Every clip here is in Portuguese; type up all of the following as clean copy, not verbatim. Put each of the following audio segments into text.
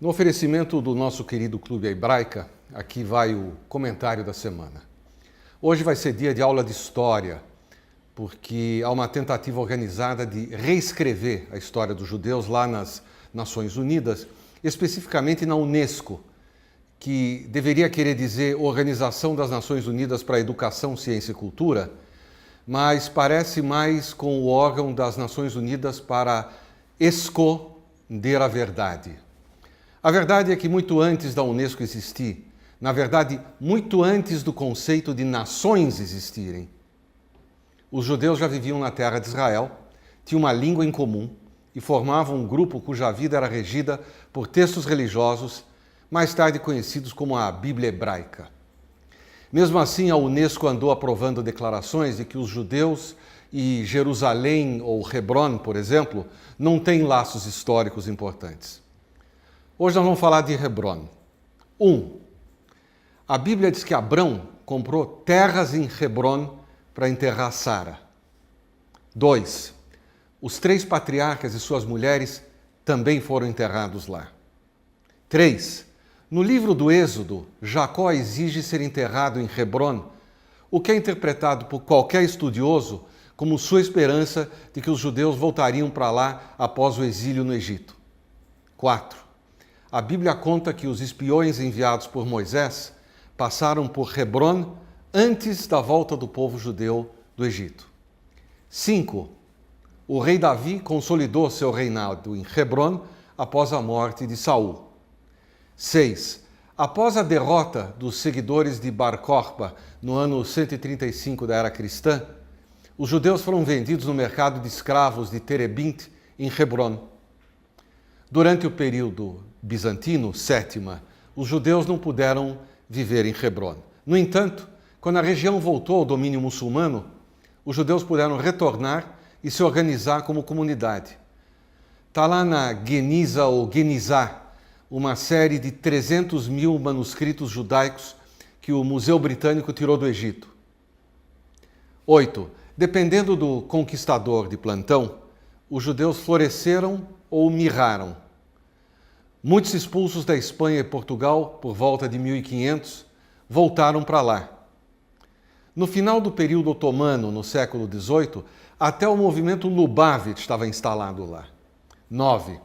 No oferecimento do nosso querido Clube Hebraica, aqui vai o comentário da semana. Hoje vai ser dia de aula de história, porque há uma tentativa organizada de reescrever a história dos judeus lá nas Nações Unidas, especificamente na Unesco, que deveria querer dizer Organização das Nações Unidas para a Educação, Ciência e Cultura, mas parece mais com o órgão das Nações Unidas para esconder a verdade. A verdade é que muito antes da Unesco existir, na verdade, muito antes do conceito de nações existirem, os judeus já viviam na terra de Israel, tinham uma língua em comum e formavam um grupo cuja vida era regida por textos religiosos, mais tarde conhecidos como a Bíblia Hebraica. Mesmo assim, a Unesco andou aprovando declarações de que os judeus e Jerusalém ou Hebron, por exemplo, não têm laços históricos importantes. Hoje nós vamos falar de Hebron. 1. A Bíblia diz que Abrão comprou terras em Hebron para enterrar Sara. 2. Os 3 patriarcas e suas mulheres também foram enterrados lá. 3. No livro do Êxodo, Jacó exige ser enterrado em Hebron, o que é interpretado por qualquer estudioso como sua esperança de que os judeus voltariam para lá após o exílio no Egito. 4. A Bíblia conta que os espiões enviados por Moisés passaram por Hebron antes da volta do povo judeu do Egito. 5. O rei Davi consolidou seu reinado em Hebron após a morte de Saul. 6. Após a derrota dos seguidores de Bar Kokhba no ano 135 da era cristã, os judeus foram vendidos no mercado de escravos de Terebinte, em Hebron. Durante o período bizantino, sétima, os judeus não puderam viver em Hebron. No entanto, quando a região voltou ao domínio muçulmano, os judeus puderam retornar e se organizar como comunidade. Está lá na Geniza ou Genizá, uma série de 300 mil manuscritos judaicos que o Museu Britânico tirou do Egito. 8. Dependendo do conquistador de plantão, os judeus floresceram ou mirraram. Muitos expulsos da Espanha e Portugal, por volta de 1500, voltaram para lá. No final do período otomano, no século XVIII, até o movimento Lubavitch estava instalado lá. 9.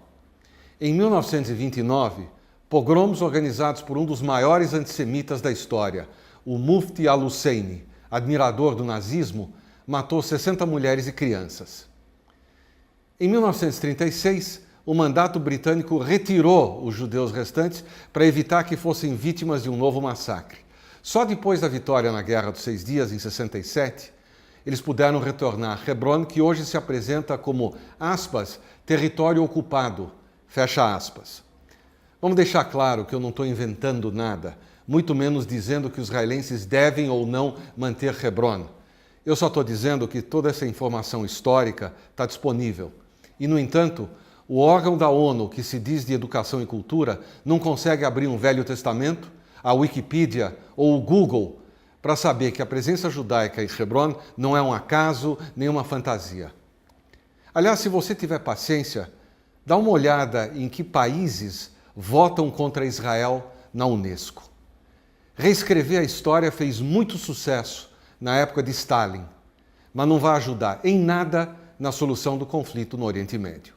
Em 1929, pogroms organizados por um dos maiores antissemitas da história, o Mufti al-Husseini, admirador do nazismo, matou 60 mulheres e crianças. Em 1936, o mandato britânico retirou os judeus restantes para evitar que fossem vítimas de um novo massacre. Só depois da vitória na Guerra dos 6 Dias, em 67, eles puderam retornar a Hebron, que hoje se apresenta como, aspas, território ocupado, fecha aspas. Vamos deixar claro que eu não estou inventando nada, muito menos dizendo que os israelenses devem ou não manter Hebron. Eu só estou dizendo que toda essa informação histórica está disponível. E, no entanto, o órgão da ONU, que se diz de educação e cultura, não consegue abrir um Velho Testamento, a Wikipedia ou o Google para saber que a presença judaica em Hebron não é um acaso nem uma fantasia. Aliás, se você tiver paciência, dá uma olhada em que países votam contra Israel na Unesco. Reescrever a história fez muito sucesso na época de Stalin, mas não vai ajudar em nada na solução do conflito no Oriente Médio.